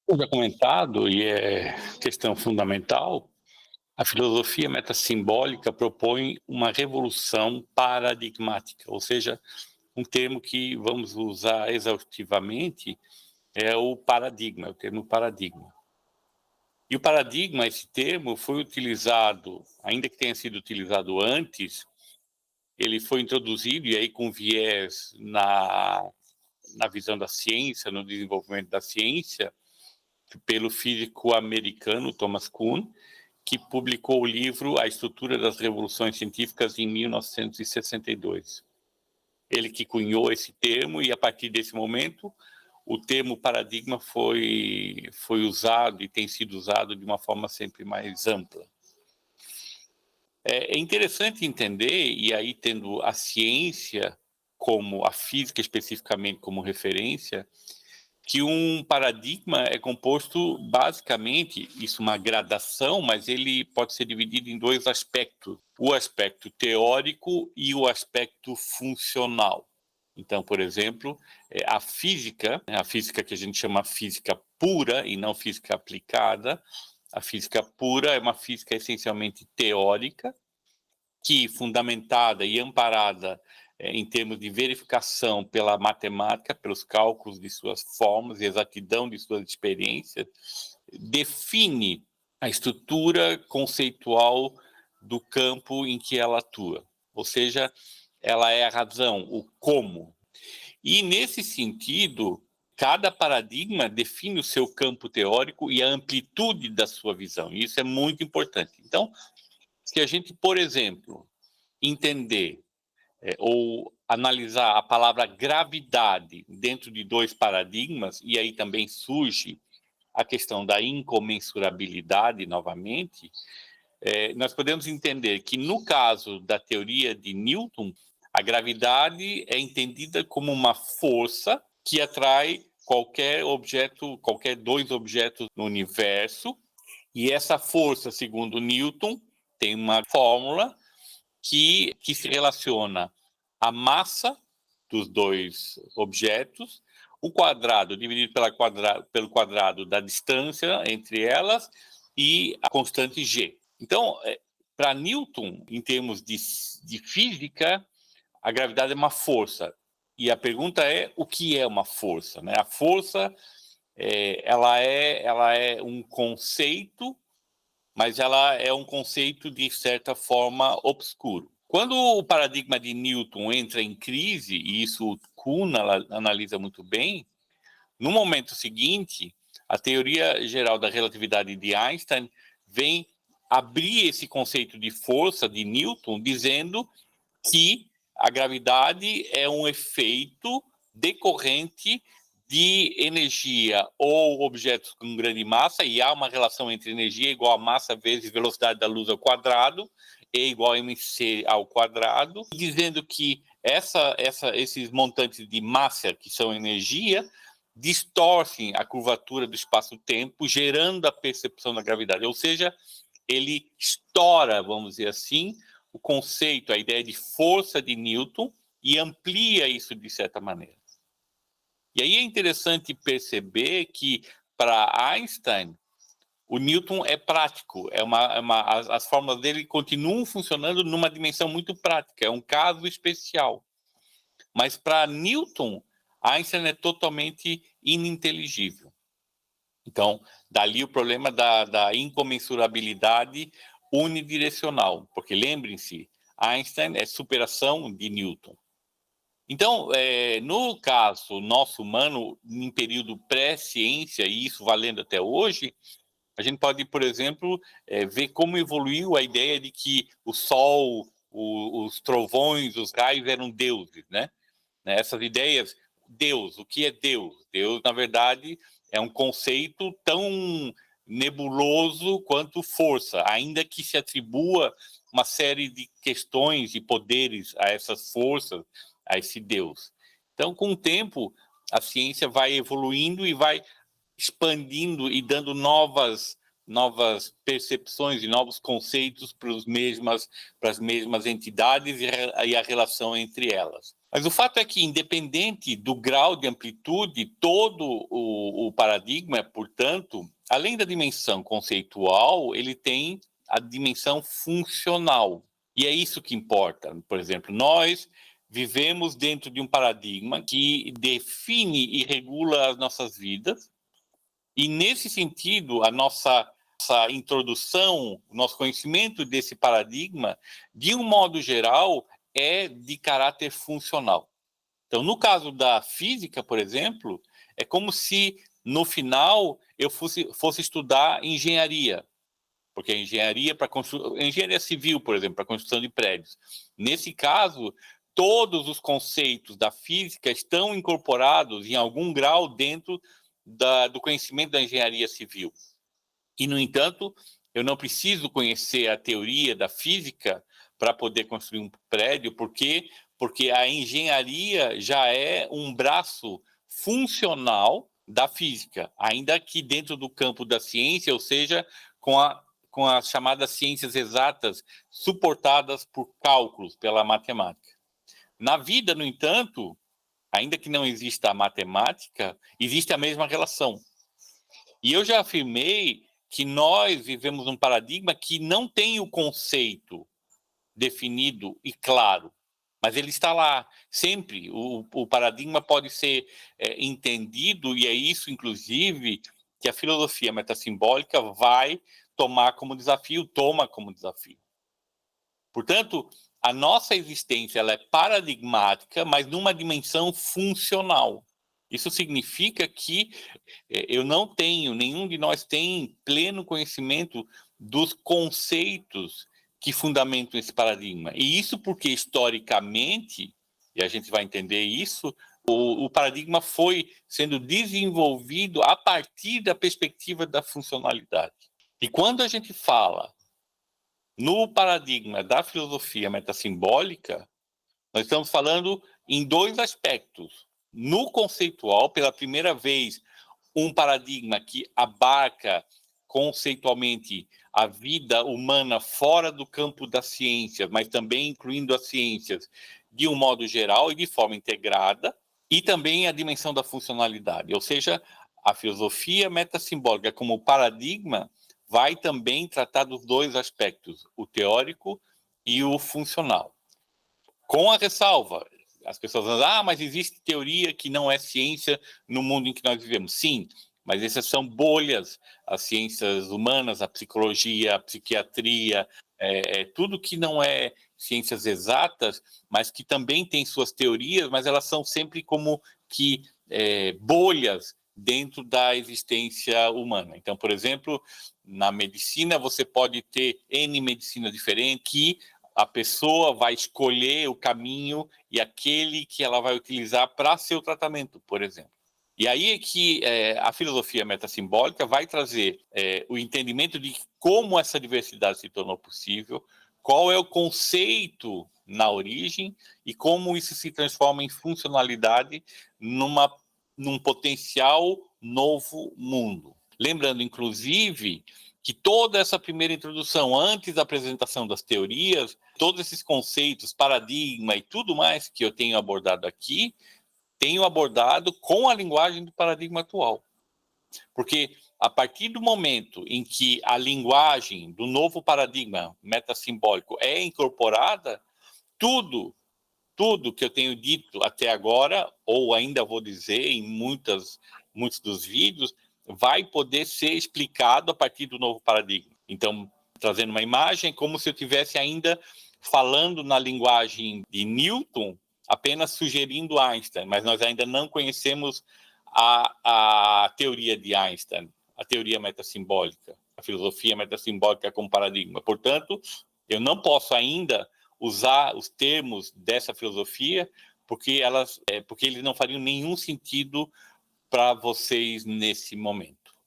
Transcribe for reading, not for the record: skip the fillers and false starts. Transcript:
Como já comentado, e é questão fundamental, a filosofia metassimbólica propõe uma revolução paradigmática, ou seja, um termo que vamos usar exaustivamente é o paradigma, é o termo paradigma. E o paradigma, esse termo, foi utilizado, ainda que tenha sido utilizado antes, ele foi introduzido, e aí com viés na visão da ciência, no desenvolvimento da ciência, pelo físico americano Thomas Kuhn, que publicou o livro A Estrutura das Revoluções Científicas em 1962. Ele que cunhou esse termo e, a partir desse momento, o termo paradigma foi usado e tem sido usado de uma forma sempre mais ampla. É interessante entender, e aí tendo a ciência como a física especificamente como referência, que um paradigma é composto basicamente, isso é uma gradação, mas ele pode ser dividido em dois aspectos, o aspecto teórico e o aspecto funcional. Então, por exemplo, a física que a gente chama física pura e não física aplicada, a física pura é uma física essencialmente teórica, que fundamentada e amparada em termos de verificação pela matemática, pelos cálculos de suas formas e exatidão de suas experiências, define a estrutura conceitual do campo em que ela atua. Ou seja, ela é a razão, o como. E, nesse sentido, cada paradigma define o seu campo teórico e a amplitude da sua visão. E isso é muito importante. Então, se a gente, por exemplo, entender ou analisar a palavra gravidade dentro de dois paradigmas, e aí também surge a questão da incomensurabilidade novamente, nós podemos entender que, no caso da teoria de Newton, a gravidade é entendida como uma força que atrai qualquer objeto, qualquer dois objetos no universo, e essa força, segundo Newton, tem uma fórmula que se relaciona a massa dos dois objetos, o quadrado dividido pelo quadrado da distância entre elas e a constante g. Então, para Newton, em termos de física, a gravidade é uma força. E a pergunta é, o que é uma força? Né? A força ela é um conceito, mas ela é um conceito, de certa forma, obscuro. Quando o paradigma de Newton entra em crise, e isso Kuhn analisa muito bem, no momento seguinte, a teoria geral da relatividade de Einstein vem abrir esse conceito de força de Newton, dizendo que a gravidade é um efeito decorrente de energia ou objetos com grande massa, e há uma relação entre energia igual a massa vezes velocidade da luz ao quadrado, E igual a mc ao quadrado, dizendo que esses montantes de massa, que são energia, distorcem a curvatura do espaço-tempo, gerando a percepção da gravidade. Ou seja, ele estoura, vamos dizer assim, o conceito, a ideia de força de Newton, e amplia isso de certa maneira. E aí é interessante perceber que, para Einstein, o Newton é prático, as fórmulas dele continuam funcionando numa dimensão muito prática, é um caso especial. Mas para Newton, Einstein é totalmente ininteligível. Então, dali o problema da incomensurabilidade unidirecional, porque lembrem-se, Einstein é superação de Newton. Então, no caso nosso humano, em período pré-ciência, e isso valendo até hoje, a gente pode, por exemplo, ver como evoluiu a ideia de que o Sol, os trovões, os raios eram deuses, né? Essas ideias, Deus, o que é Deus? Deus, na verdade, é um conceito tão nebuloso quanto força, ainda que se atribua uma série de questões e poderes a essas forças, a esse Deus. Então, com o tempo, a ciência vai evoluindo e vai expandindo e dando novas percepções e novos conceitos para as mesmas entidades e a relação entre elas. Mas o fato é que, independente do grau de amplitude, todo o paradigma, portanto, além da dimensão conceitual, ele tem a dimensão funcional. E é isso que importa. Por exemplo, nós vivemos dentro de um paradigma que define e regula as nossas vidas, e, nesse sentido, a nossa introdução, o nosso conhecimento desse paradigma, de um modo geral, é de caráter funcional. Então, no caso da física, por exemplo, é como se, no final, eu fosse estudar engenharia, porque a engenharia engenharia civil, por exemplo, para construção de prédios. Nesse caso, todos os conceitos da física estão incorporados em algum grau dentro do conhecimento da engenharia civil. E, no entanto, eu não preciso conhecer a teoria da física para poder construir um prédio, porque a engenharia já é um braço funcional da física, ainda que dentro do campo da ciência, ou seja, com as chamadas ciências exatas, suportadas por cálculos, pela matemática. Na vida, no entanto, ainda que não exista a matemática, existe a mesma relação. E eu já afirmei que nós vivemos um paradigma que não tem o conceito definido e claro, mas ele está lá, sempre. O paradigma pode ser entendido, e é isso, inclusive, que a filosofia metassimbólica vai toma como desafio. Portanto, a nossa existência ela é paradigmática, mas numa dimensão funcional. Isso significa que nenhum de nós tem pleno conhecimento dos conceitos que fundamentam esse paradigma. E isso porque, historicamente, e a gente vai entender isso, o paradigma foi sendo desenvolvido a partir da perspectiva da funcionalidade. E quando a gente fala no paradigma da filosofia metassimbólica, nós estamos falando em dois aspectos. No conceitual, pela primeira vez, um paradigma que abarca conceitualmente a vida humana fora do campo das ciências, mas também incluindo as ciências de um modo geral e de forma integrada, e também a dimensão da funcionalidade, ou seja, a filosofia metassimbólica como paradigma vai também tratar dos dois aspectos, o teórico e o funcional. Com a ressalva, as pessoas dizem, mas existe teoria que não é ciência no mundo em que nós vivemos. Sim, mas essas são bolhas, as ciências humanas, a psicologia, a psiquiatria, tudo que não é ciências exatas, mas que também tem suas teorias, mas elas são sempre como que bolhas dentro da existência humana. Então, por exemplo, na medicina, você pode ter N medicina diferente que a pessoa vai escolher o caminho e aquele que ela vai utilizar para seu tratamento, por exemplo. E aí é que a filosofia metassimbólica vai trazer o entendimento de como essa diversidade se tornou possível, qual é o conceito na origem e como isso se transforma em funcionalidade num potencial novo mundo. Lembrando, inclusive, que toda essa primeira introdução, antes da apresentação das teorias, todos esses conceitos, paradigma e tudo mais que eu tenho abordado aqui, tenho abordado com a linguagem do paradigma atual. Porque a partir do momento em que a linguagem do novo paradigma metassimbólico é incorporada, tudo que eu tenho dito até agora, ou ainda vou dizer em muitos dos vídeos, vai poder ser explicado a partir do novo paradigma. Então, trazendo uma imagem, como se eu estivesse ainda falando na linguagem de Newton, apenas sugerindo Einstein, mas nós ainda não conhecemos a teoria de Einstein, a teoria metassimbólica, a filosofia metassimbólica como paradigma. Portanto, eu não posso ainda usar os termos dessa filosofia, porque eles não fariam nenhum sentido para vocês nesse momento.